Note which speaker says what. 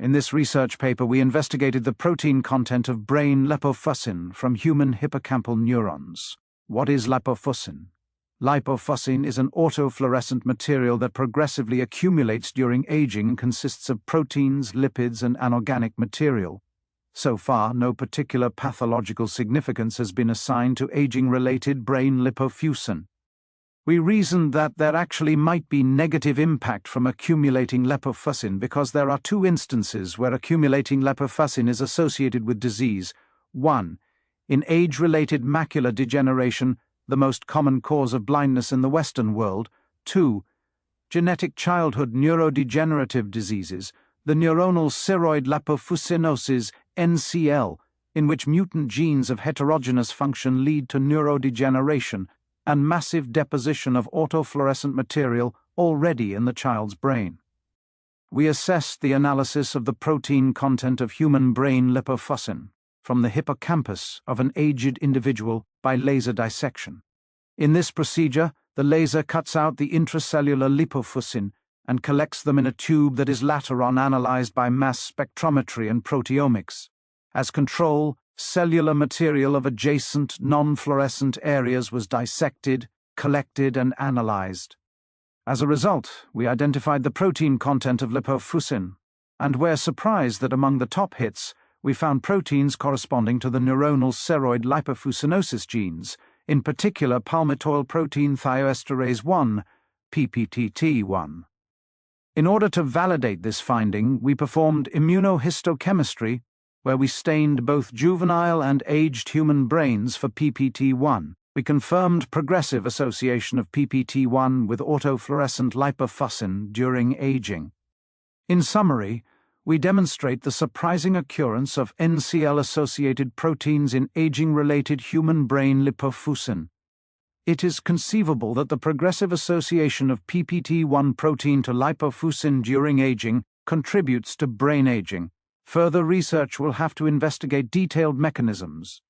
Speaker 1: In this research paper, we investigated the protein content of brain lipofuscin from human hippocampal neurons. What is lipofuscin? Lipofuscin is an autofluorescent material that progressively accumulates during aging and consists of proteins, lipids, and anorganic material. So far, no particular pathological significance has been assigned to aging-related brain lipofuscin. We reasoned that there actually might be negative impact from accumulating lipofuscin because there are two instances where accumulating lipofuscin is associated with disease. 1. In age-related macular degeneration, the most common cause of blindness in the Western world. 2. Genetic childhood neurodegenerative diseases, the neuronal ceroid lipofuscinosis, NCL, in which mutant genes of heterogeneous function lead to neurodegeneration and massive deposition of autofluorescent material already in the child's brain. We assessed the analysis of the protein content of human brain lipofuscin from the hippocampus of an aged individual by laser dissection. In this procedure, the laser cuts out the intracellular lipofuscin and collects them in a tube that is later on analyzed by mass spectrometry and proteomics. As control, cellular material of adjacent non-fluorescent areas was dissected, collected, and analyzed. As a result, we identified the protein content of lipofuscin, and we're surprised that among the top hits, we found proteins corresponding to the neuronal ceroid lipofuscinosis genes, in particular Palmitoyl-Protein Thioesterase 1, PPTT1. In order to validate this finding, we performed immunohistochemistry, where we stained both juvenile and aged human brains for PPT1. We confirmed progressive association of PPT1 with autofluorescent lipofuscin during aging. In summary, we demonstrate the surprising occurrence of NCL-associated proteins in aging-related human brain lipofuscin. It is conceivable that the progressive association of PPT1 protein to lipofuscin during aging contributes to brain aging. Further research will have to investigate detailed mechanisms.